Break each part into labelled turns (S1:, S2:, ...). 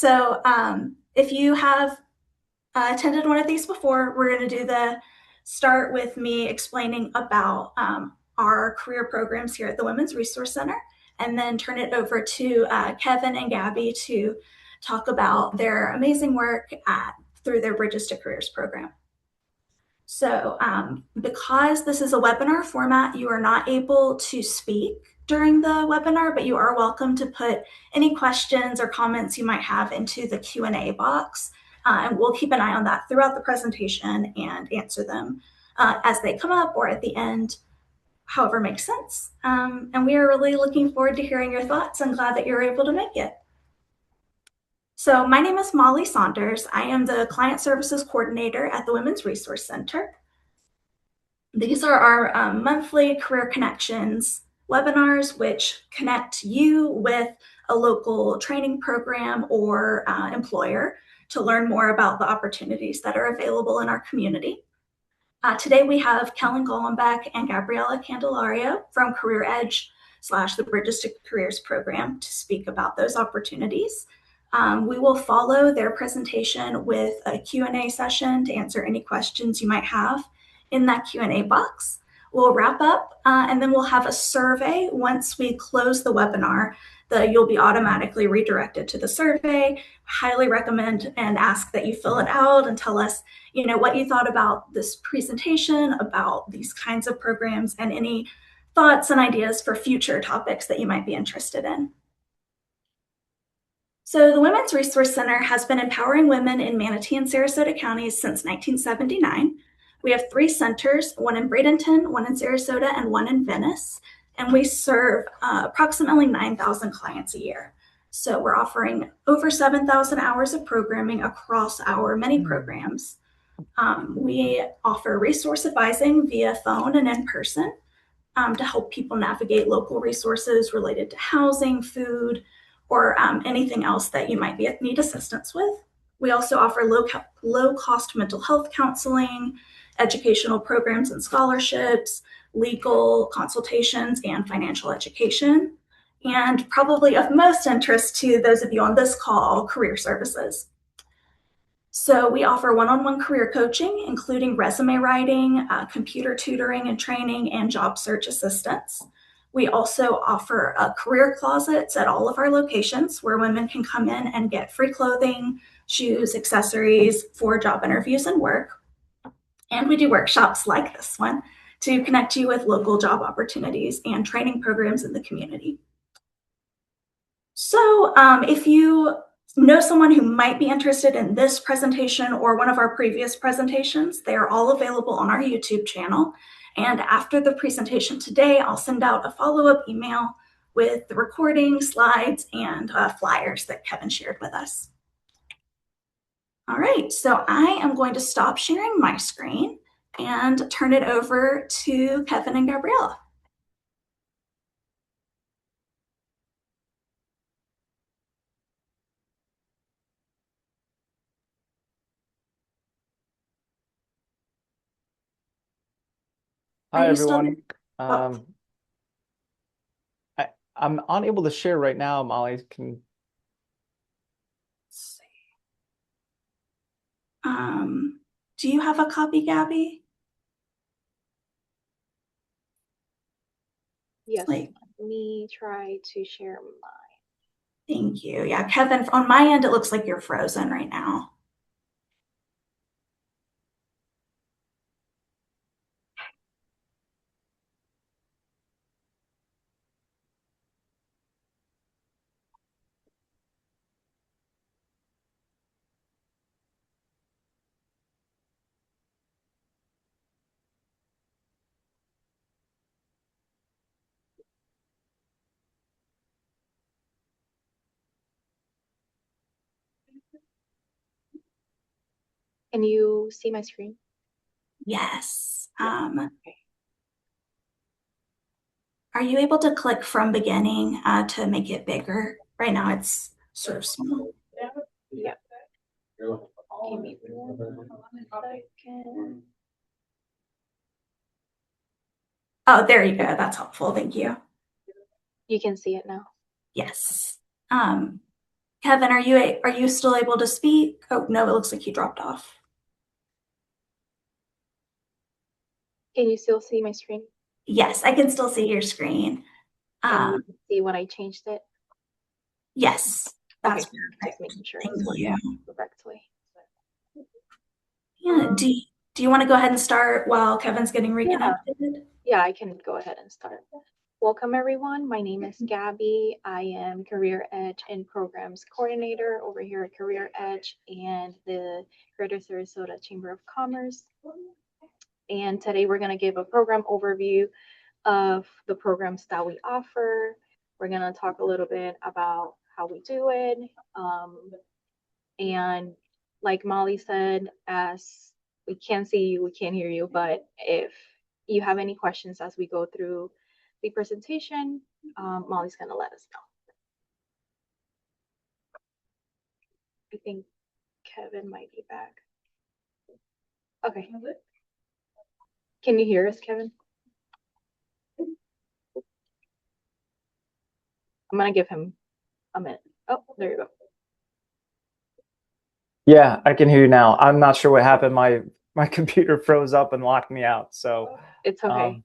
S1: So if you have attended one of these before, we're going to start with me explaining about our career programs here at the Women's Resource Center, and then turn it over to Kevin and Gabby to talk about their amazing work through their Bridges to Careers program. So because this is a webinar format, you are not able to speak during the webinar, but you are welcome to put any questions or comments you might have into the Q&A box. And we'll keep an eye on that throughout the presentation and answer them as they come up or at the end, however makes sense. And we are really looking forward to hearing your thoughts and glad that you're able to make it. So my name is Molly Saunders. I am the Client Services Coordinator at the Women's Resource Center. These are our monthly Career Connections webinars, which connect you with a local training program or employer to learn more about the opportunities that are available in our community. Today we have Kellen Gollenbeck and Gabriella Candelario from CareerEdge / the Bridges to Careers program to speak about those opportunities. We will follow their presentation with a Q&A session to answer any questions you might have in that Q&A box. We'll wrap up and then we'll have a survey once we close the webinar. You'll be automatically redirected to the survey. Highly recommend and ask that you fill it out and tell us, what you thought about this presentation, about these kinds of programs, and any thoughts and ideas for future topics that you might be interested in. So the Women's Resource Center has been empowering women in Manatee and Sarasota counties since 1979. We have 3 centers, one in Bradenton, one in Sarasota, and one in Venice, and we serve approximately 9,000 clients a year. So we're offering over 7,000 hours of programming across our many programs. We offer resource advising via phone and in person to help people navigate local resources related to housing, food, or anything else that you might need assistance with. We also offer low-cost mental health counseling, educational programs and scholarships, legal consultations, and financial education. And probably of most interest to those of you on this call, career services. So we offer one-on-one career coaching, including resume writing, computer tutoring and training, and job search assistance. We also offer career closets at all of our locations where women can come in and get free clothing, shoes, accessories for job interviews and work. And we do workshops like this one to connect you with local job opportunities and training programs in the community. So if you know someone who might be interested in this presentation or one of our previous presentations, they are all available on our YouTube channel. And after the presentation today, I'll send out a follow-up email with the recording, slides, and flyers that Kevin shared with us. All right, so I am going to stop sharing my screen and turn it over to Kevin and Gabriella.
S2: Hi, everyone. I'm unable to share right now. Molly, can...
S1: Let's see. Do you have a copy, Gabby?
S3: Yes, let me try to share mine.
S1: Thank you. Yeah, Kevin, on my end, it looks like you're frozen right now.
S3: Can you see my screen?
S1: Yes.
S3: Okay.
S1: Are you able to click from beginning to make it bigger? Right now it's sort of small.
S3: Yeah. Give me 1 second.
S1: Oh, there you go. That's helpful. Thank you.
S3: You can see it now.
S1: Yes. Kevin, are you still able to speak? Oh no, it looks like you dropped off.
S3: Can you still see my screen?
S1: Yes, I can still see your screen.
S3: And you
S1: Um,
S3: can see when I changed it?
S1: yes,
S3: Okay,
S1: that's
S3: just
S1: perfect.
S3: making sure
S1: Thank
S3: it's
S1: you.
S3: working correctly.
S1: Yeah, do you want to go ahead and start while Kevin's getting
S3: Yeah,
S1: reconnected?
S3: yeah, I can go ahead and start. Welcome, everyone. My name is Gabby. I am Career Edge and Programs Coordinator over here at Career Edge and the Greater Sarasota Chamber of Commerce. And today we're going to give a program overview of the programs that we offer. We're going to talk a little bit about how we do it. And like Molly said, as we can't see you, we can't hear you, but if you have any questions as we go through the presentation, Molly's going to let us know. I think Kevin might be back. Okay. Can you hear us, Kevin? I'm going to give him a minute. Oh, there you go.
S2: Yeah, I can hear you now. I'm not sure what happened. My computer froze up and locked me out. So
S3: it's okay.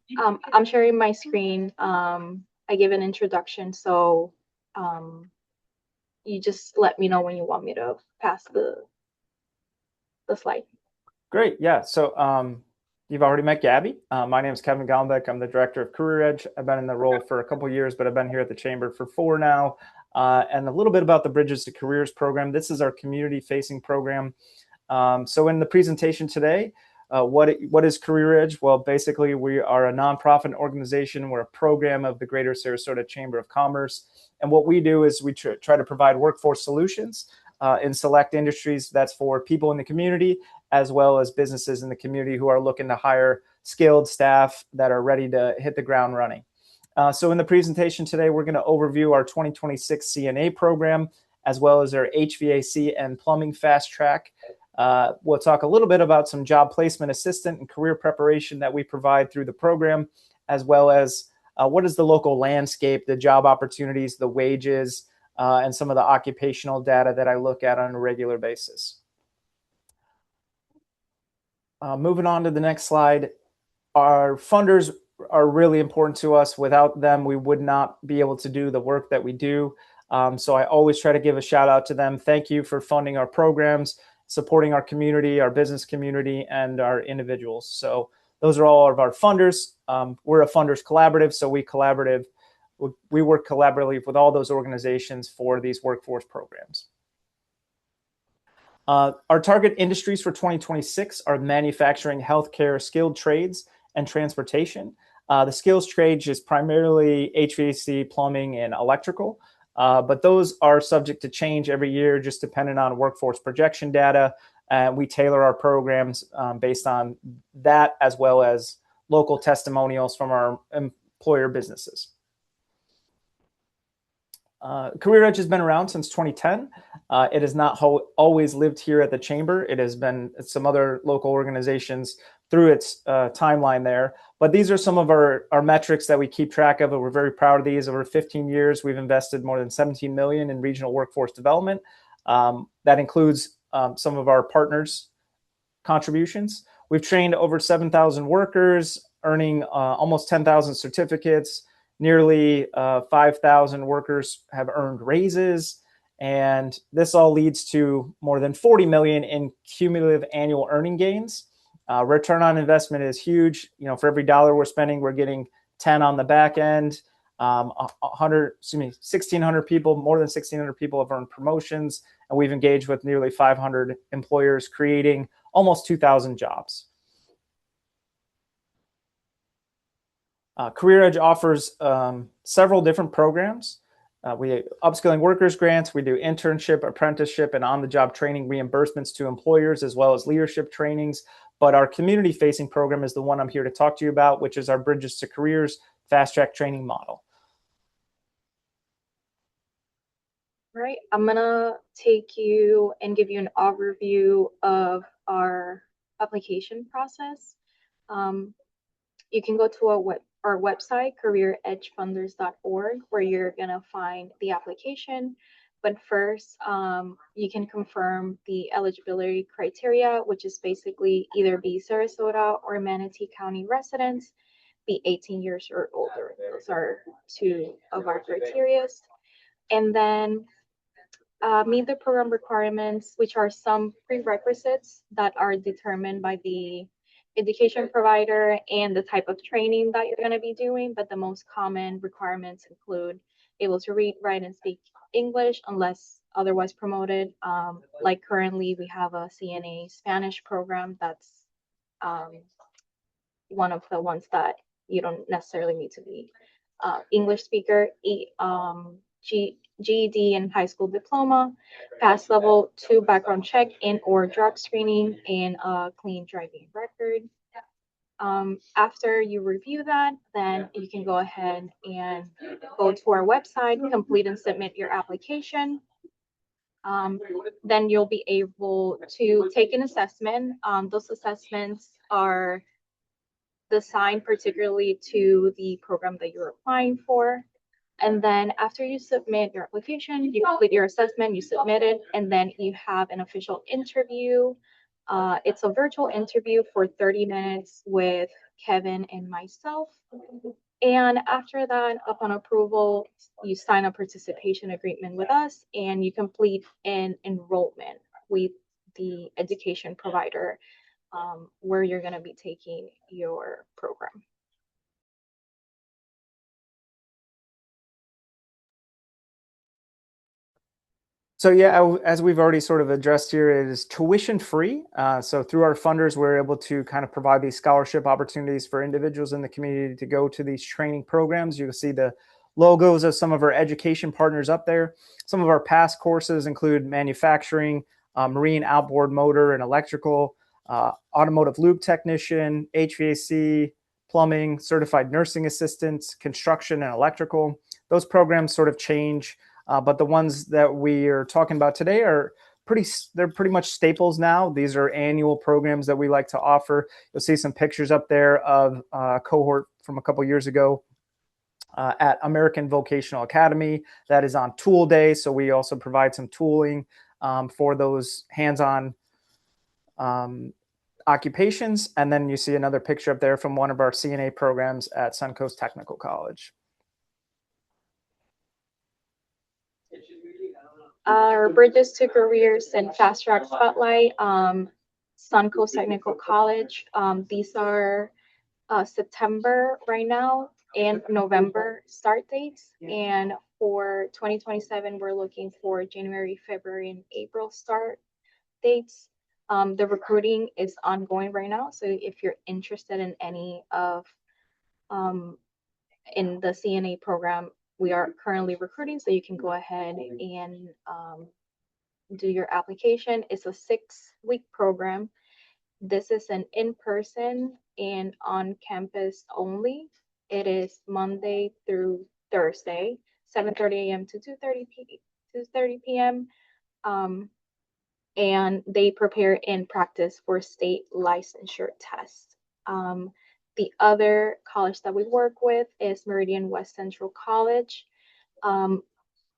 S3: I'm sharing my screen. I give an introduction, so you just let me know when you want me to pass the slide.
S2: great. Yeah. So you've already met Gabby. My name is Kevin Gombeck. I'm the director of CareerEdge. I've been in the role for a couple of years, but I've been here at the chamber for 4 now. And a little bit about the Bridges to Careers program. This is our community-facing program. So in the presentation today, what is CareerEdge? Well, basically, we are a nonprofit organization. We're a program of the Greater Sarasota Chamber of Commerce. And what we do is we try to provide workforce solutions in select industries. That's for people in the community, as well as businesses in the community who are looking to hire skilled staff that are ready to hit the ground running. So in the presentation today, we're going to overview our 2026 CNA program, as well as our HVAC and plumbing fast track. We'll talk a little bit about some job placement assistant and career preparation that we provide through the program, as well as what is the local landscape, the job opportunities, the wages, and some of the occupational data that I look at on a regular basis. Moving on to the next slide, our funders are really important to us. Without them, we would not be able to do the work that we do. So I always try to give a shout out to them. Thank you for funding our programs, supporting our community, our business community, and our individuals. So those are all of our funders. We're a funders collaborative, so we work collaboratively with all those organizations for these workforce programs. Our target industries for 2026 are manufacturing, healthcare, skilled trades, and transportation. The skills trades is primarily HVAC, plumbing, and electrical, but those are subject to change every year, just depending on workforce projection data. And we tailor our programs based on that, as well as local testimonials from our employer businesses. CareerEdge has been around since 2010. It has not always lived here at the chamber. It has been some other local organizations through its timeline there. But these are some of our metrics that we keep track of, and we're very proud of these. Over 15 years, we've invested more than $17 million in regional workforce development. That includes some of our partners' contributions. We've trained over 7,000 workers, earning almost 10,000 certificates. Nearly 5,000 workers have earned raises, and this all leads to more than 40 million in cumulative annual earning gains. Return on investment is huge. You know, for every dollar we're spending, we're getting 10 on the back end. 1,600 people, more than 1,600 people have earned promotions, and we've engaged with nearly 500 employers, creating almost 2,000 jobs. CareerEdge offers several different programs. We upskilling workers grants, we do internship, apprenticeship, and on-the-job training reimbursements to employers, as well as leadership trainings. But our community-facing program is the one I'm here to talk to you about, which is our Bridges to Careers fast-track training model.
S3: All right, I'm gonna take you and give you an overview of our application process. You can go to our website, careeredgefunders.org, where you're gonna find the application. But first, you can confirm the eligibility criteria, which is basically either be Sarasota or Manatee County residents, be 18 years or older. Those are two of our criteria. And then meet the program requirements, which are some prerequisites that are determined by the education provider and the type of training that you're going to be doing. But the most common requirements include able to read, write, and speak English unless otherwise promoted. Like currently, we have a CNA Spanish program that's one of the ones that you don't necessarily need to be English speaker, GED and high school diploma, pass level 2 background check and or drug screening, and a clean driving record. After you review that, then you can go ahead and go to our website, complete and submit your application. Then you'll be able to take an assessment. Those assessments are designed particularly to the program that you're applying for. And then after you submit your application, you complete your assessment, you submit it, and then you have an official interview. It's a virtual interview for 30 minutes with Kevin and myself. And after that, upon approval, you sign a participation agreement with us and you complete an enrollment with the education provider where you're going to be taking your program.
S2: So yeah, as we've already sort of addressed here, it is tuition free. So through our funders, we're able to kind of provide these scholarship opportunities for individuals in the community to go to these training programs. You'll see the logos of some of our education partners up there. Some of our past courses include manufacturing, marine outboard motor and electrical, automotive lube technician, HVAC, plumbing, certified nursing assistants, construction and electrical. Those programs sort of change. But the ones that we are talking about today they're pretty much staples now. These are annual programs that we like to offer. You'll see some pictures up there of a cohort from a couple years ago at American Vocational Academy. That is on tool day. So we also provide some tooling for those hands-on occupations. And then you see another picture up there from one of our CNA programs at Suncoast Technical College.
S3: Our Bridges to Careers and Fast Track Spotlight, Suncoast Technical College. These are September right now and November start dates. And for 2027, we're looking for January, February, and April start dates. The recruiting is ongoing right now. So if you're interested in any of in the CNA program, we are currently recruiting, so you can go ahead and do your application. It's a 6-week program. This is an in-person and on-campus only. It is Monday through Thursday, 7:30 a.m. to 2:30 p.m. And they prepare and practice for state licensure tests. The other college that we work with is Meridian West Central College.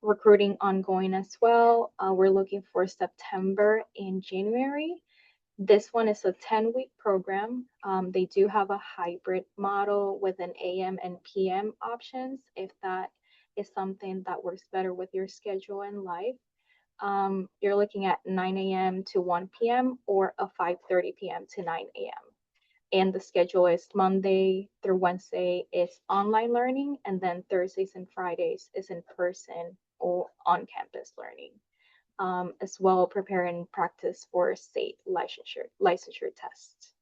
S3: Recruiting ongoing as well. We're looking for September and January. This one is a 10-week program. They do have a hybrid model with an AM and PM options if that is something that works better with your schedule and life. You're looking at 9 a.m. to 1 p.m. or a 5:30 p.m. to 9 a.m. And the schedule is Monday through Wednesday is online learning, and then Thursdays and Fridays is in person or on-campus learning. As well, prepare and practice for state licensure tests.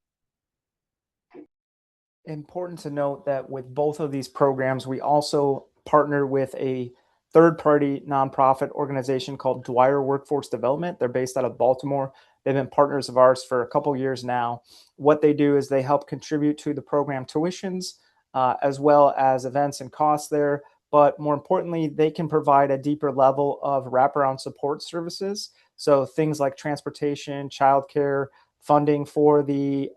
S2: Important to note that with both of these programs, we also partner with a third-party nonprofit organization called Dwyer Workforce Development. They're based out of Baltimore. They've been partners of ours for a couple years now. What they do is they help contribute to the program tuitions, as well as events and costs there. But more importantly, they can provide a deeper level of wraparound support services. So things like transportation, childcare, funding for the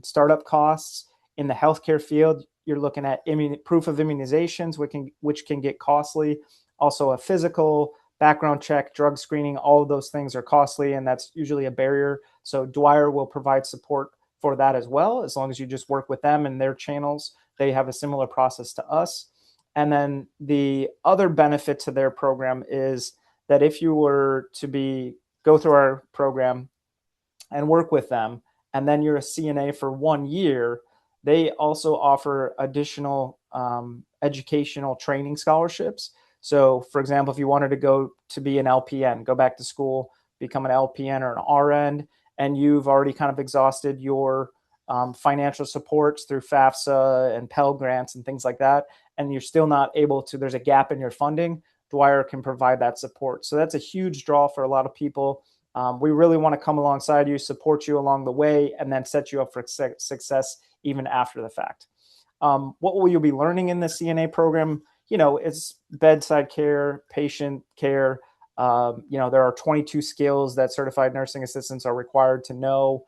S2: startup costs. In the healthcare field, you're looking at proof of immunizations, which can get costly. Also a physical, background check, drug screening, all of those things are costly, and that's usually a barrier. So Dwyer will provide support for that as well, as long as you just work with them and their channels. They have a similar process to us. And then the other benefit to their program is that if you were to go through our program and work with them, and then you're a CNA for 1 year, they also offer additional educational training scholarships. So, for example, if you wanted to go to be an LPN, go back to school, become an LPN or an RN, and you've already kind of exhausted your financial supports through FAFSA and Pell Grants and things like that, and you're still not able to, there's a gap in your funding, Dwyer can provide that support. So that's a huge draw for a lot of people. We really want to come alongside you, support you along the way, and then set you up for success even after the fact. What will you be learning in the CNA program? It's bedside care, patient care. There are 22 skills that certified nursing assistants are required to know,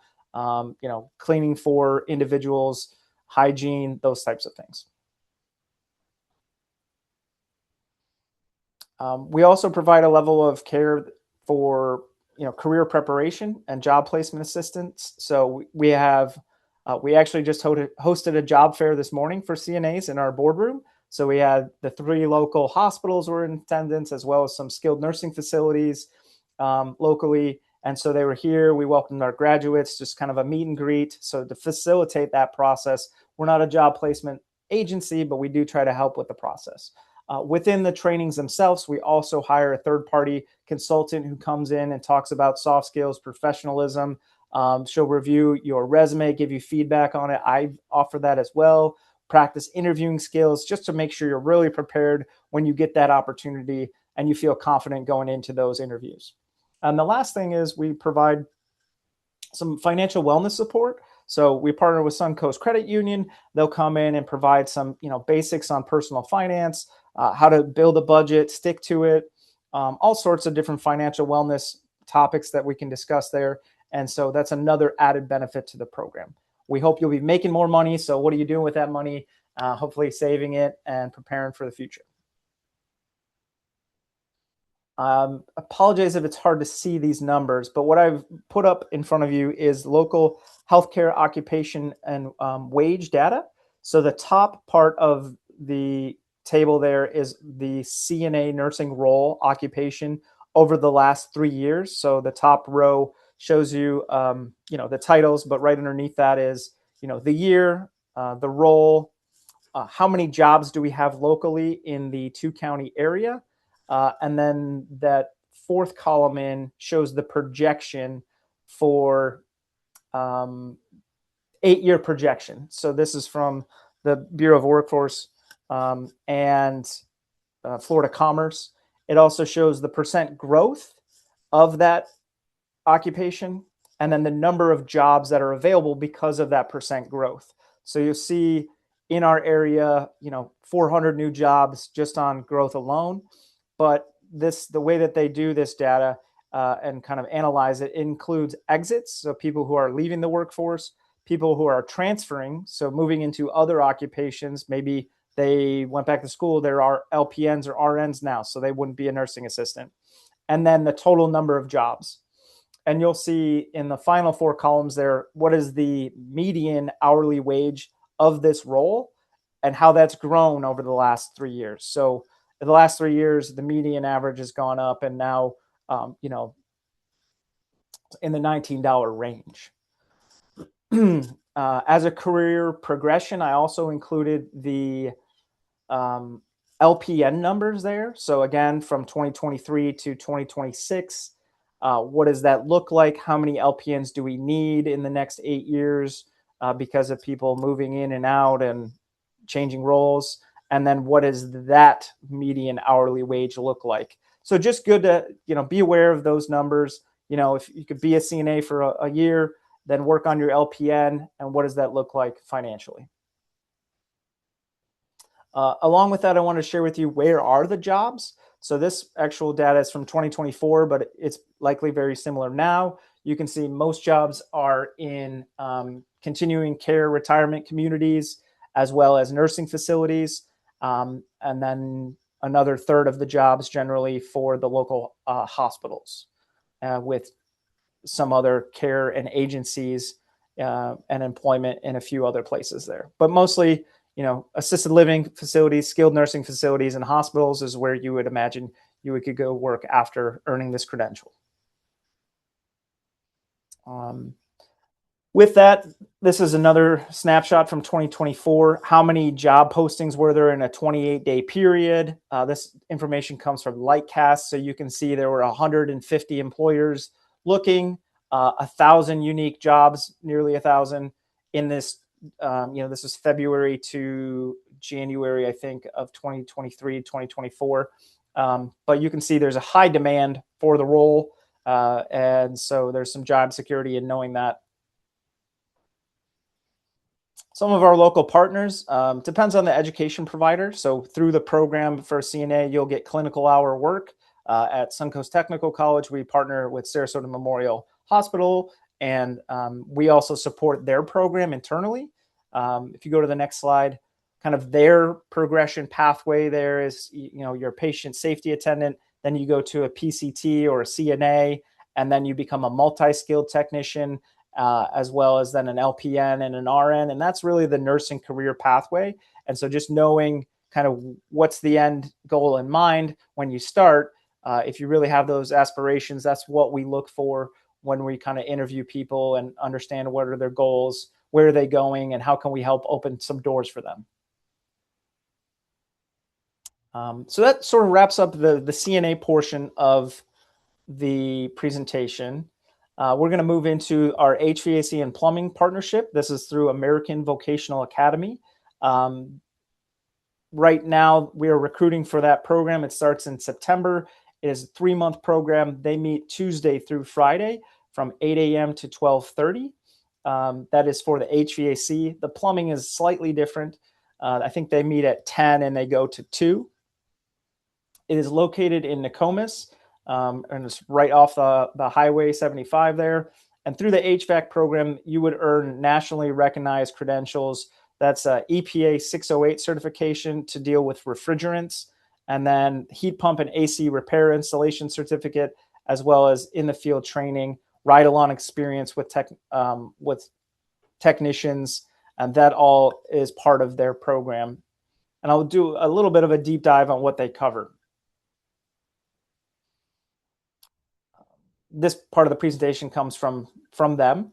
S2: cleaning for individuals, hygiene, those types of things. We also provide a level of care for career preparation and job placement assistance. So we actually just hosted a job fair this morning for CNAs in our boardroom. So we had the 3 local hospitals were in attendance, as well as some skilled nursing facilities locally. And so they were here. We welcomed our graduates, just kind of a meet and greet. So to facilitate that process, we're not a job placement agency, but we do try to help with the process. Within the trainings themselves, we also hire a third-party consultant who comes in and talks about soft skills, professionalism. She'll review your resume, give you feedback on it. I offer that as well. Practice interviewing skills just to make sure you're really prepared when you get that opportunity and you feel confident going into those interviews. And the last thing is we provide some financial wellness support. So we partner with Suncoast Credit Union. They'll come in and provide some, basics on personal finance, how to build a budget, stick to it, all sorts of different financial wellness topics that we can discuss there. And so that's another added benefit to the program. We hope you'll be making more money. So what are you doing with that money? Hopefully saving it and preparing for the future. Apologize if it's hard to see these numbers, but what I've put up in front of you is local healthcare occupation and wage data. So the top part of the table there is the CNA nursing role occupation over the last 3 years. So the top row shows you, the titles, but right underneath that is, the year, the role, how many jobs do we have locally in the 2-county area? And then that 4th column in shows the projection for 8-year projection. So this is from the Bureau of Workforce and Florida Commerce. It also shows the percent growth of that occupation and then the number of jobs that are available because of that percent growth. So you'll see in our area, 400 new jobs just on growth alone. But the way that they do this data and kind of analyze it includes exits, so people who are leaving the workforce, people who are transferring, so moving into other occupations. Maybe they went back to school, there are LPNs or RNs now, so they wouldn't be a nursing assistant. And then the total number of jobs. And you'll see in the final 4 columns there, what is the median hourly wage of this role and how that's grown over the last 3 years. So in the last 3 years, the median average has gone up and now, in the $19 range. As a career progression, I also included the LPN numbers there. So again, from 2023 to 2026, what does that look like? How many LPNs do we need in the next 8 years because of people moving in and out and changing roles? And then what does that median hourly wage look like? So just good to, be aware of those numbers. If you could be a CNA for a year, then work on your LPN, and what does that look like financially? Along with that, I want to share with you, where are the jobs? So this actual data is from 2024, but it's likely very similar now. You can see most jobs are in continuing care retirement communities, as well as nursing facilities. And then another third of the jobs generally for the local hospitals, with some other care and agencies and employment in a few other places there. But mostly, assisted living facilities, skilled nursing facilities, and hospitals is where you would imagine you could go work after earning this credential. With that, this is another snapshot from 2024. How many job postings were there in a 28-day period? This information comes from Lightcast, so you can see there were 150 employers looking, 1,000 unique jobs, nearly 1,000 in this. This is February to January, I think, of 2023, 2024. But you can see there's a high demand for the role, and so there's some job security in knowing that. Some of our local partners, depends on the education provider. So through the program for CNA, you'll get clinical hour work. At Suncoast Technical College, we partner with Sarasota Memorial Hospital, and we also support their program internally. If you go to the next slide, kind of their progression pathway there is, your patient safety attendant, then you go to a PCT or a CNA, and then you become a multi-skilled technician, as well as then an LPN and an RN. And that's really the nursing career pathway. And so just knowing kind of what's the end goal in mind when you start, if you really have those aspirations, that's what we look for when we kind of interview people and understand what are their goals, where are they going, and how can we help open some doors for them. So that sort of wraps up the CNA portion of the presentation. We're going to move into our HVAC and plumbing partnership. This is through American Vocational Academy. Right now, we are recruiting for that program. It starts in September. It is a 3-month program. They meet Tuesday through Friday from 8 a.m. to 12:30. That is for the HVAC. The plumbing is slightly different. I think they meet at 10 and they go to 2. It is located in Nokomis, and it's right off the Highway 75 there. And through the HVAC program, you would earn nationally recognized credentials. That's a EPA 608 certification to deal with refrigerants, and then heat pump and AC repair installation certificate, as well as in the field training, ride-along experience with technicians, and that all is part of their program. And I'll do a little bit of a deep dive on what they cover. This part of the presentation comes from them.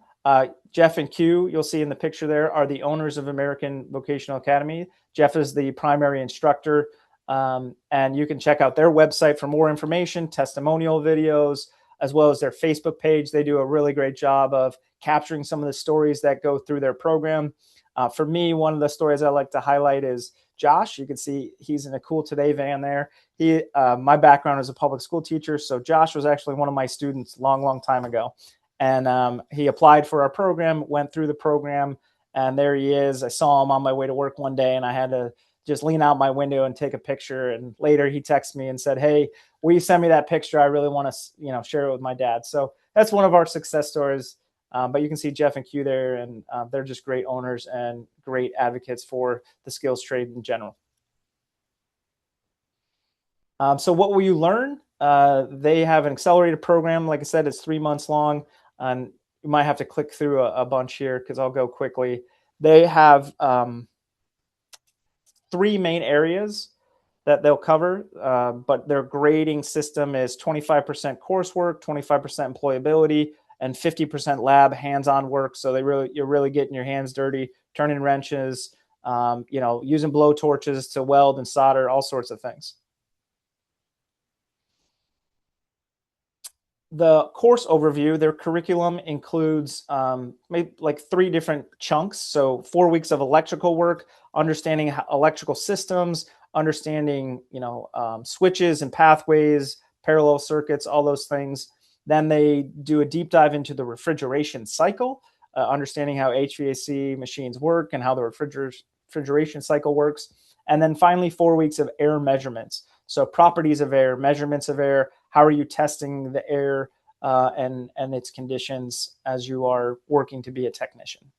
S2: Jeff and Q, you'll see in the picture there, are the owners of American Vocational Academy. Jeff is the primary instructor, and you can check out their website for more information, testimonial videos, as well as their Facebook page. They do a really great job of capturing some of the stories that go through their program. For me, one of the stories I like to highlight is Josh. You can see he's in a Cool Today van there. My background is a public school teacher, so Josh was actually one of my students long time ago. And he applied for our program, went through the program, and there he is. I saw him on my way to work one day, and I had to just lean out my window and take a picture. And later he texted me and said, "Hey, will you send me that picture? I really want to, share it with my dad." So that's one of our success stories. But you can see Jeff and Q there, and they're just great owners and great advocates for the skills trade in general. So what will you learn? They have an accelerated program. Like I said, it's 3 months long, and you might have to click through a bunch here because I'll go quickly. They have 3 main areas that they'll cover, but their grading system is 25% coursework, 25% employability, and 50% lab hands-on work. So you're really getting your hands dirty, turning wrenches, using blow torches to weld and solder, all sorts of things. The course overview, their curriculum includes maybe like 3 different chunks. So 4 weeks of electrical work, understanding electrical systems, understanding switches and pathways, parallel circuits, all those things. Then they do a deep dive into the refrigeration cycle, understanding how HVAC machines work and how the refrigeration cycle works. And then finally, 4 weeks of air measurements. So properties of air, measurements of air, how are you testing the air and its conditions as you are working to be a technician.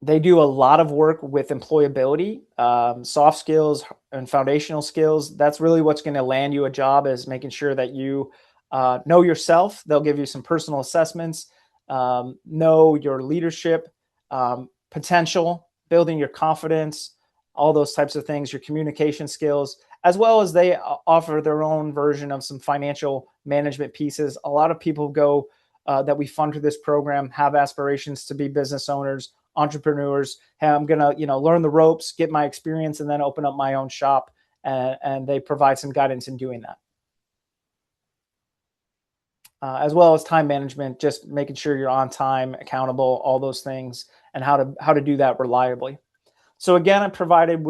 S2: They do a lot of work with employability, soft skills and foundational skills. That's really what's going to land you a job, is making sure that you know yourself. They'll give you some personal assessments, know your leadership potential, building your confidence, all those types of things, your communication skills, as well as they offer their own version of some financial management pieces. A lot of people go that we fund through this program have aspirations to be business owners, entrepreneurs. Hey, I'm going to, learn the ropes, get my experience, and then open up my own shop. And they provide some guidance in doing that. As well as time management, just making sure you're on time, accountable, all those things, and how to do that reliably. So again, I provided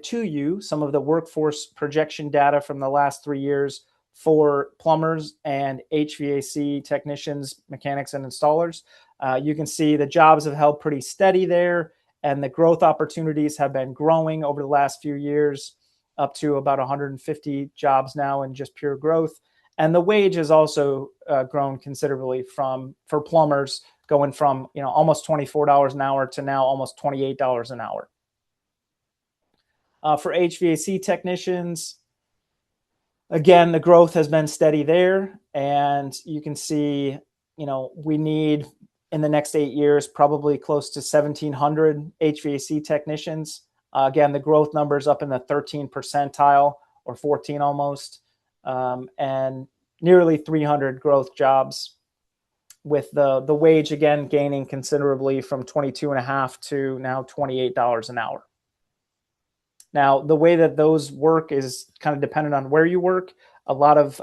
S2: to you some of the workforce projection data from the last 3 years for plumbers and HVAC technicians, mechanics, and installers. You can see the jobs have held pretty steady there, and the growth opportunities have been growing over the last few years, up to about 150 jobs now in just pure growth. And the wage has also grown considerably for plumbers, going from almost $24 an hour to now almost $28 an hour. For HVAC technicians, again, the growth has been steady there, and you can see, we need in the next 8 years probably close to 1,700 HVAC technicians. Again, the growth numbers up in the 13 percentile or 14 almost, and nearly 300 growth jobs, with the wage again gaining considerably from 22.5 to now $28 an hour. Now, the way that those work is kind of dependent on where you work. A lot of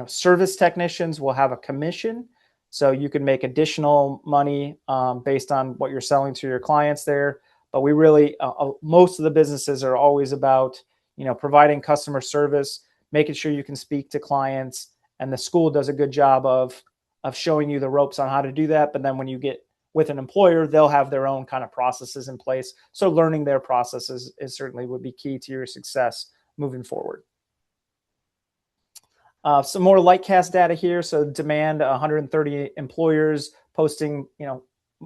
S2: service technicians will have a commission, so you can make additional money based on what you're selling to your clients there. But we really, most of the businesses are always about providing customer service, making sure you can speak to clients, and the school does a good job of showing you the ropes on how to do that. But then when you get with an employer, they'll have their own kind of processes in place. So learning their processes is certainly would be key to your success moving forward. Some more Lightcast data here. So demand, 130 employers posting,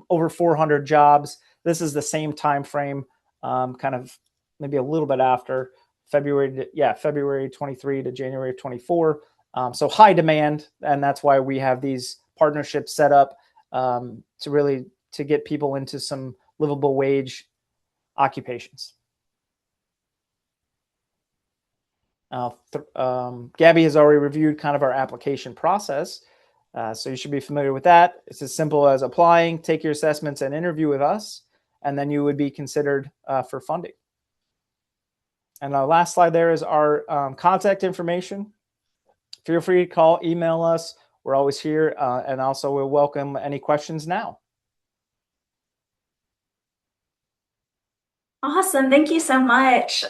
S2: over 400 jobs. This is the same time frame, kind of maybe a little bit after February 23 to January 24. So high demand, and that's why we have these partnerships set up to get people into some livable wage occupations. Gabby has already reviewed kind of our application process, so you should be familiar with that. It's as simple as applying, take your assessments, and interview with us, and then you would be considered for funding. And our last slide there is our contact information. Feel free to call, email us. We're always here, and also we'll welcome any questions now.
S1: Awesome. Thank you so much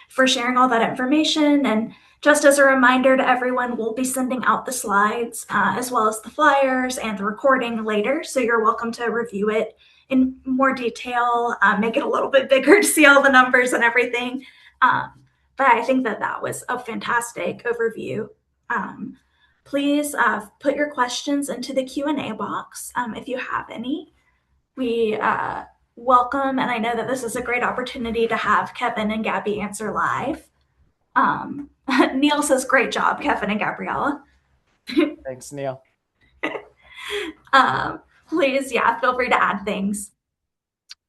S1: for sharing all that information. And just as a reminder to everyone, we'll be sending out the slides as well as the flyers and the recording later. So you're welcome to review it in more detail, make it a little bit bigger to see all the numbers and everything. But I think that was a fantastic overview. Please put your questions into the Q&A box if you have any. We welcome, and I know that this is a great opportunity to have Kevin and Gabby answer live. Neil says, great job, Kevin and Gabriella.
S2: Thanks, Neil.
S1: Please, feel free to add things.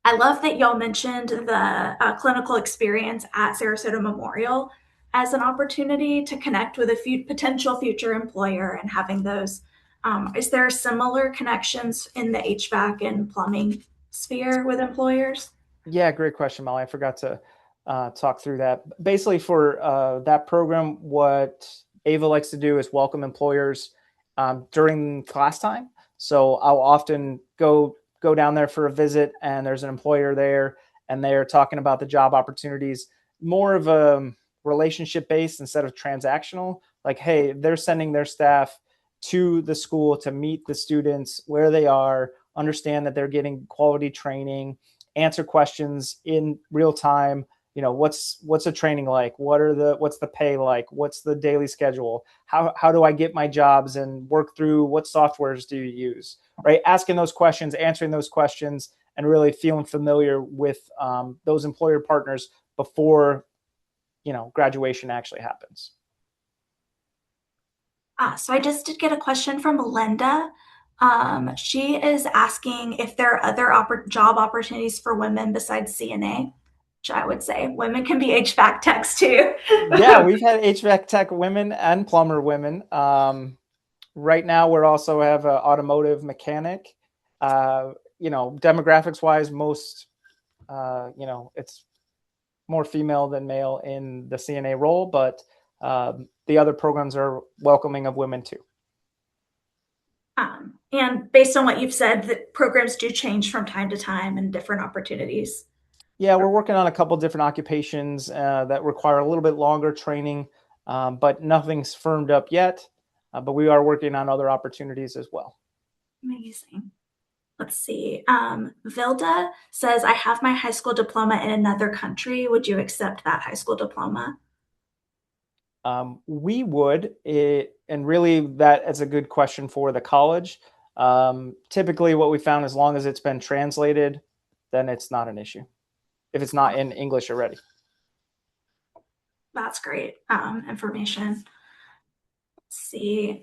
S1: I love that y'all mentioned the clinical experience at Sarasota Memorial as an opportunity to connect with a potential future employer and having those. Is there similar connections in the HVAC and plumbing sphere with employers?
S2: Yeah, great question, Molly. I forgot to talk through that. Basically, for that program, what Ava likes to do is welcome employers during class time. So I'll often go down there for a visit, and there's an employer there, and they're talking about the job opportunities, more of a relationship based instead of transactional. Like, hey, they're sending their staff to the school to meet the students where they are, understand that they're getting quality training, answer questions in real time, what's a training like? What's the pay like? What's the daily schedule? How do I get my jobs and work through what softwares do you use? Right? Asking those questions, answering those questions, and really feeling familiar with those employer partners before graduation actually happens.
S1: So I just did get a question from Linda. She is asking if there are other job opportunities for women besides CNA, which I would say women can be HVAC techs too.
S2: Yeah, we've had HVAC tech women and plumber women. Right now, we also have an automotive mechanic. Demographics wise, most, it's more female than male in the CNA role, but the other programs are welcoming of women too.
S1: And based on what you've said, the programs do change from time to time and different opportunities.
S2: Yeah, we're working on a couple different occupations that require a little bit longer training, but nothing's firmed up yet. But we are working on other opportunities as well.
S1: Amazing. Let's see. Vilda says, I have my high school diploma in another country. Would you accept that high school diploma?
S2: We would, and really that is a good question for the college. Typically what we found, as long as it's been translated, then it's not an issue if it's not in English already.
S1: That's great information. Let's see.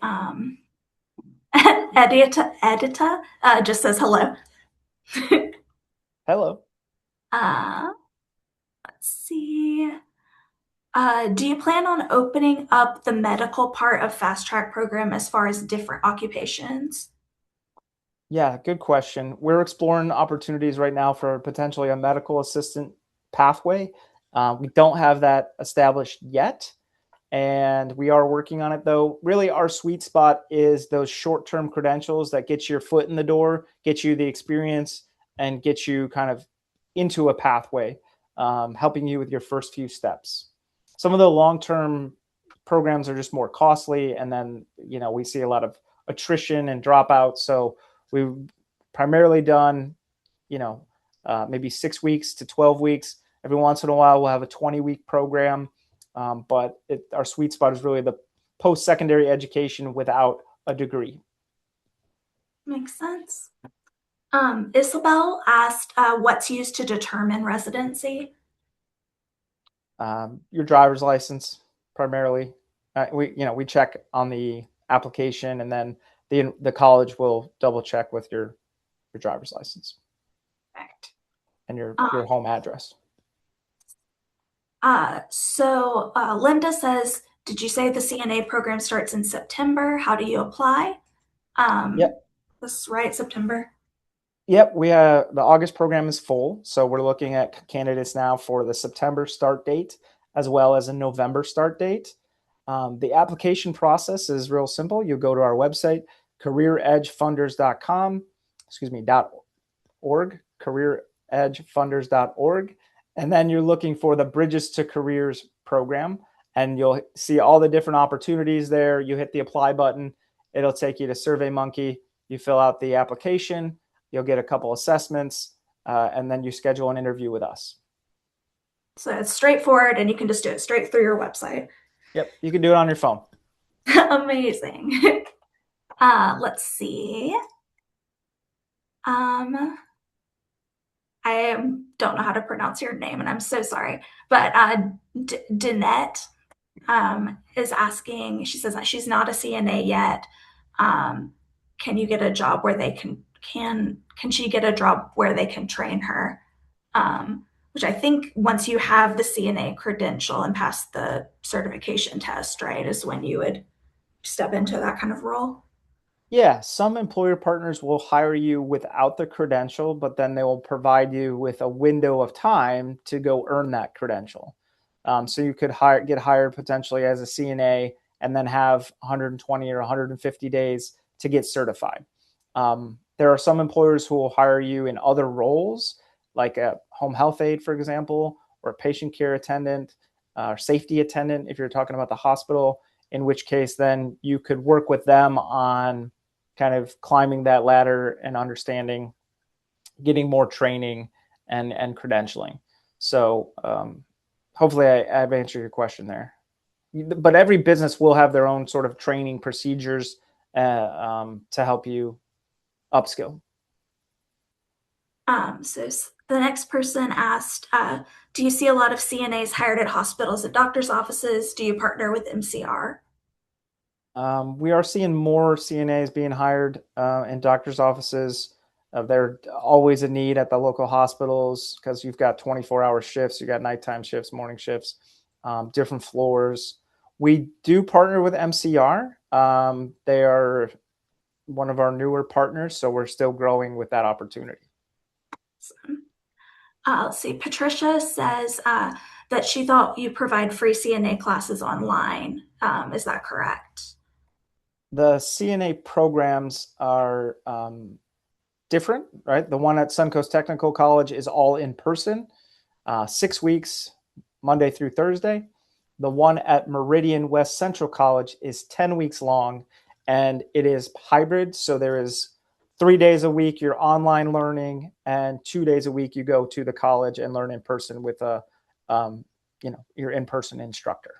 S1: Edita just says hello.
S2: Hello.
S1: Let's see. Do you plan on opening up the medical part of Fast Track program as far as different occupations?
S2: Yeah, good question. We're exploring opportunities right now for potentially a medical assistant pathway. We don't have that established yet, and we are working on it though. Really, our sweet spot is those short-term credentials that get your foot in the door, get you the experience, and get you kind of into a pathway, helping you with your first few steps. Some of the long-term programs are just more costly, and then we see a lot of attrition and dropouts. So we've primarily done, maybe 6 weeks to 12 weeks. Every once in a while, we'll have a 20-week program. But our sweet spot is really the post-secondary education without a degree.
S1: Makes sense. Isabel asked, what's used to determine residency?
S2: Your driver's license, primarily. We check on the application, and then the college will double check with your driver's license.
S1: Correct.
S2: And your home address.
S1: So Linda says, did you say the CNA program starts in September? How do you apply?
S2: Yep.
S1: That's right, September.
S2: Yep, the August program is full, so we're looking at candidates now for the September start date as well as a November start date. The application process is real simple. You go to our website, careeredgefunders.com, .org, careeredgefunders.org, and then you're looking for the Bridges to Careers program, and you'll see all the different opportunities there. You hit the apply button, it'll take you to SurveyMonkey. You fill out the application. You'll get a couple assessments, and then you schedule an interview with us.
S1: So it's straightforward, and you can just do it straight through your website.
S2: Yep, you can do it on your phone.
S1: Amazing. Let's see. I don't know how to pronounce your name, and I'm so sorry. But Danette is asking. She says that she's not a CNA yet. Can you get a job where they can she get a job where they can train her? Which I think once you have the CNA credential and pass the certification test, right, is when you would step into that kind of role.
S2: Yeah, some employer partners will hire you without the credential, but then they will provide you with a window of time to go earn that credential. So you could get hired potentially as a CNA and then have 120 or 150 days to get certified. There are some employers who will hire you in other roles, like a home health aide, for example, or a patient care attendant, or safety attendant, if you're talking about the hospital, in which case then you could work with them on kind of climbing that ladder and getting more training and credentialing. So hopefully I've answered your question there. But every business will have their own sort of training procedures to help you upskill.
S1: So the next person asked, do you see a lot of CNAs hired at hospitals and doctors' offices? Do you partner with MCR?
S2: We are seeing more CNAs being hired in doctors' offices. They're always a need at the local hospitals because you've got 24-hour shifts, you got nighttime shifts, morning shifts, different floors. We do partner with MCR. They are one of our newer partners, so we're still growing with that opportunity.
S1: Let's see. Patricia says that she thought you provide free CNA classes online. Is that correct?
S2: The CNA programs are different, right? The one at Suncoast Technical College is all in person, 6 weeks, Monday through Thursday. The one at Meridian West Central College is 10 weeks long, and it is hybrid. So there is 3 days a week you're online learning, and 2 days a week you go to the college and learn in person with your in-person instructor.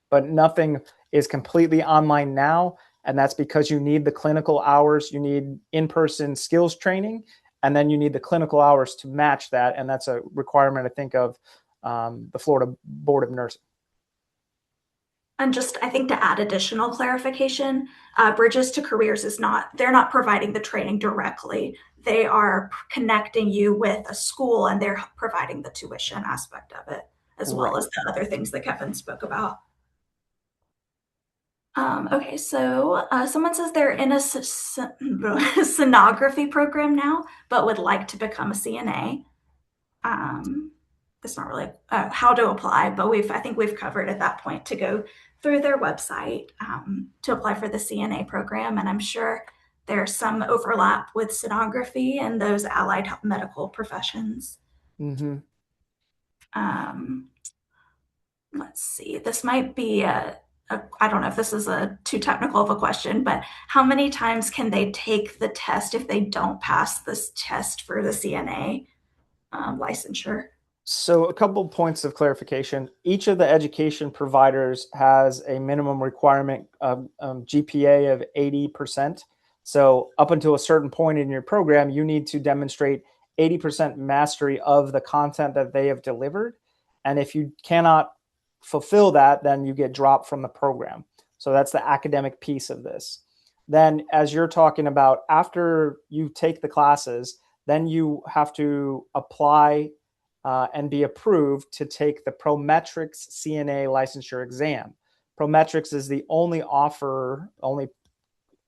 S2: But nothing is completely online now, and that's because you need the clinical hours, you need in-person skills training, and then you need the clinical hours to match that, and that's a requirement, I think, of the Florida Board of Nursing.
S1: And just, I think to add additional clarification, Bridges to Careers they're not providing the training directly. They are connecting you with a school and they're providing the tuition aspect of it, as well as the other things that Kevin spoke about. Okay, so someone says they're in a sonography program now, but would like to become a CNA. It's not really how to apply, but I think we've covered at that point to go through their website to apply for the CNA program, and I'm sure there's some overlap with sonography and those allied medical professions.
S2: Mm-hmm.
S1: Let's see. This might be I don't know if this is too technical of a question, but how many times can they take the test if they don't pass this test for the CNA licensure?
S2: So a couple of points of clarification. Each of the education providers has a minimum requirement of GPA of 80%. So up until a certain point in your program, you need to demonstrate 80% mastery of the content that they have delivered. And if you cannot fulfill that, then you get dropped from the program. So that's the academic piece of this. Then as you're talking about, after you take the classes, then you have to apply and be approved to take the Prometrics CNA licensure exam. Prometrics is the only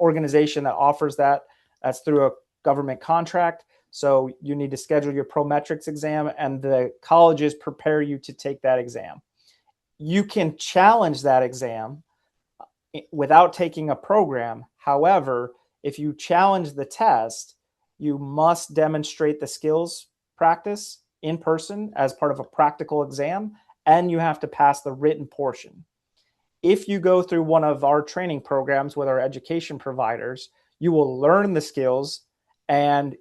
S2: organization that offers that. That's through a government contract. So you need to schedule your Prometrics exam, and the colleges prepare you to take that exam. You can challenge that exam without taking a program. However, if you challenge the test, you must demonstrate the skills practice in person as part of a practical exam, and you have to pass the written portion. If you go through one of our training programs with our education providers, you will learn the skills, and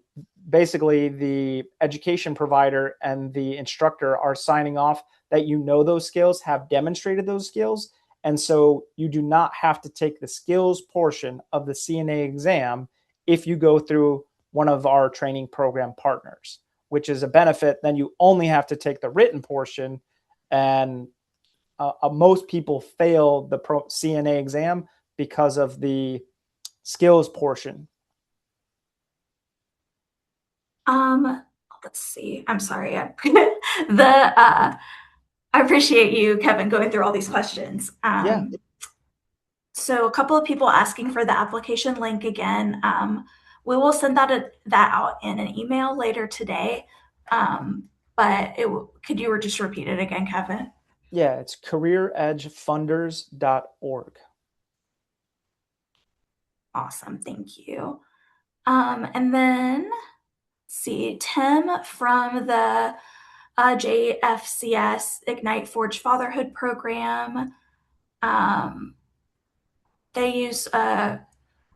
S2: basically the education provider and the instructor are signing off that you know those skills, have demonstrated those skills, and so you do not have to take the skills portion of the CNA exam if you go through one of our training program partners, which is a benefit. Then you only have to take the written portion, and most people fail the CNA exam because of the skills portion.
S1: Let's see. I'm sorry. I appreciate you, Kevin, going through all these questions.
S2: Yeah.
S1: So a couple of people asking for the application link again. We will send that out in an email later today. But could you just repeat it again, Kevin?
S2: Yeah, it's CareerEdgeFunders.org.
S1: Awesome, thank you. And then, let's see, Tim from the JFCS Ignite Forge Fatherhood Program. They use a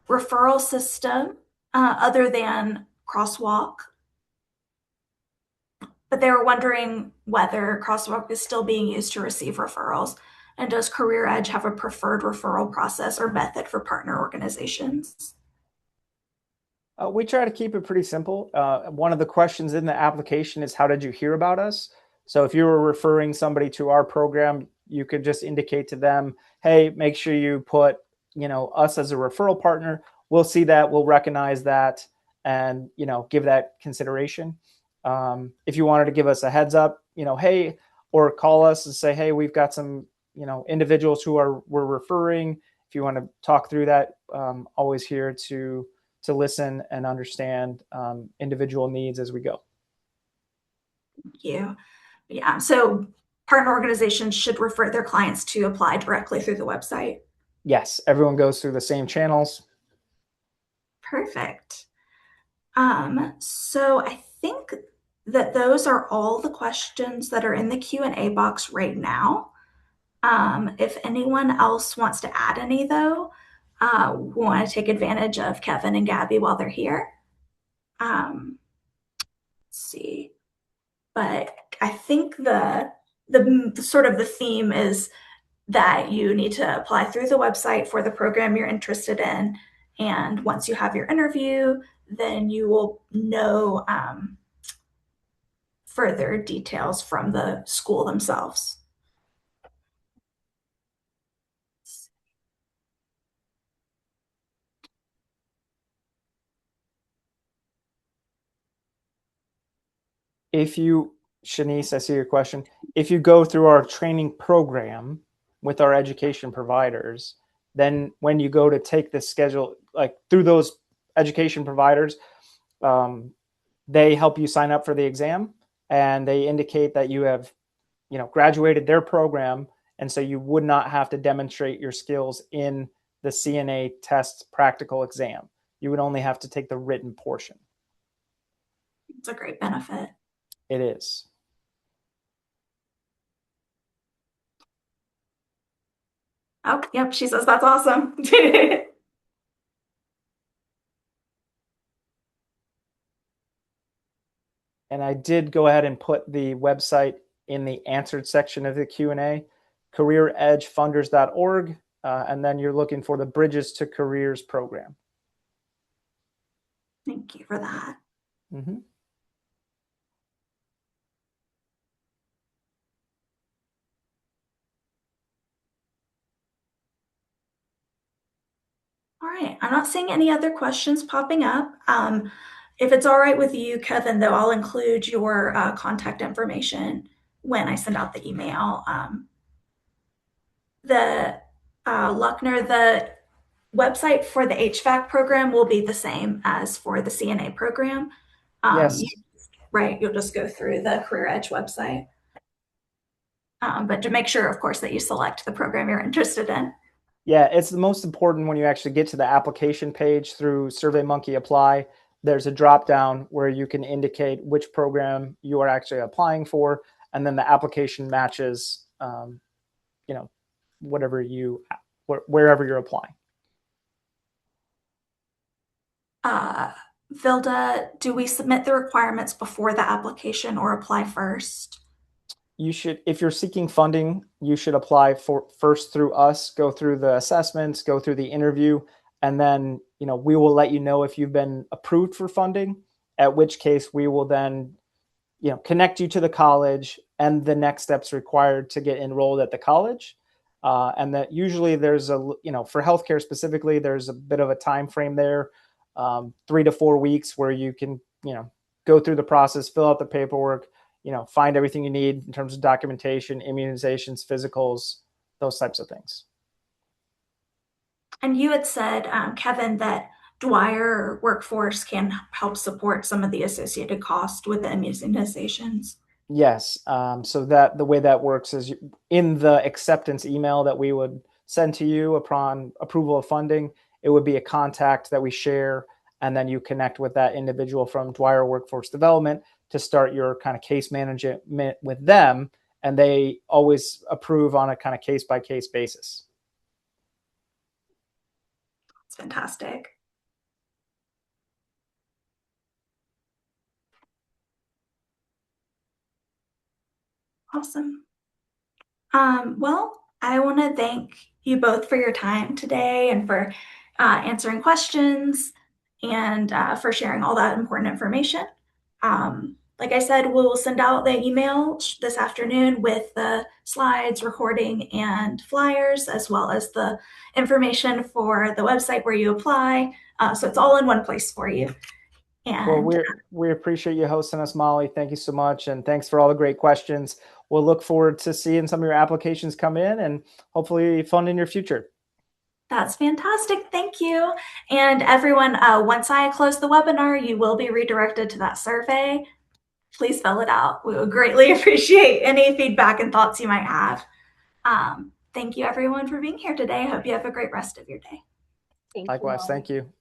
S1: referral system other than Crosswalk. but they were wondering whether Crosswalk is still being used to receive referrals. And does CareerEdge have a preferred referral process or method for partner organizations?
S2: We try to keep it pretty simple. One of the questions in the application is, how did you hear about us? So if you were referring somebody to our program, you could just indicate to them, hey, make sure you put, us as a referral partner. We'll see that, we'll recognize that, and, give that consideration. If you wanted to give us a heads up, hey, or call us and say, hey, we've got some, individuals who we're referring. If you want to talk through that, always here to listen and understand individual needs as we go.
S1: Thank you. Yeah, so partner organizations should refer their clients to apply directly through the website.
S2: Yes, everyone goes through the same channels.
S1: Perfect. So I think that those are all the questions that are in the Q&A box right now. If anyone else wants to add any, though, we want to take advantage of Kevin and Gabby while they're here. Let's see. But I think the sort of the theme is that you need to apply through the website for the program you're interested in. And once you have your interview, then you will know further details from the school themselves.
S2: If you, Shanice, I see your question. If you go through our training program with our education providers, then when you go to take the schedule, like through those education providers, they help you sign up for the exam, and they indicate that you have, graduated their program, and so you would not have to demonstrate your skills in the CNA test practical exam. You would only have to take the written portion.
S1: It's a great benefit.
S2: It is.
S1: Oh, yep, she says that's awesome.
S2: And I did go ahead and put the website in the answered section of the Q&A, careeredgefunders.org, and then you're looking for the Bridges to Careers program.
S1: Thank you for that.
S2: Mm-hmm.
S1: All right, I'm not seeing any other questions popping up. If it's all right with you, Kevin, though, I'll include your contact information when I send out the email. The Luckner, the website for the HVAC program will be the same as for the CNA program.
S2: Yes.
S1: Right, you'll just go through the CareerEdge website. But to make sure, of course, that you select the program you're interested in.
S2: Yeah, it's the most important when you actually get to the application page through SurveyMonkey Apply. There's a drop down where you can indicate which program you are actually applying for, and then the application matches, whatever wherever you're applying.
S1: Vilda, do we submit the requirements before the application or apply first?
S2: You should, if you're seeking funding, you should apply for first through us, go through the assessments, go through the interview, and then, we will let you know if you've been approved for funding, at which case we will then, connect you to the college and the next steps required to get enrolled at the college. And that usually there's for healthcare specifically, there's a bit of a time frame there, 3 to 4 weeks where you can, go through the process, fill out the paperwork, find everything you need in terms of documentation, immunizations, physicals, those types of things.
S1: And you had said, Kevin, that Dwyer Workforce can help support some of the associated cost with the immunizations.
S2: Yes. So that the way that works is in the acceptance email that we would send to you upon approval of funding, it would be a contact that we share, and then you connect with that individual from Dwyer Workforce Development to start your kind of case management with them, and they always approve on a kind of case-by-case basis.
S1: It's fantastic. Awesome. Well, I want to thank you both for your time today and for answering questions and for sharing all that important information. Like I said, we'll send out the email this afternoon with the slides, recording, and flyers, as well as the information for the website where you apply. So it's all in one place for you.
S2: Well,
S1: And
S2: we appreciate you hosting us, Molly. Thank you so much. And thanks for all the great questions. We'll look forward to seeing some of your applications come in and hopefully fund in your future.
S1: that's fantastic. Thank you. And everyone, once I close the webinar, you will be redirected to that survey. Please fill it out. We would greatly appreciate any feedback and thoughts you might have. Thank you, everyone, for being here today. I hope you have a great rest of your day.
S3: Thank you,
S2: Likewise.
S3: Molly.
S2: Thank you.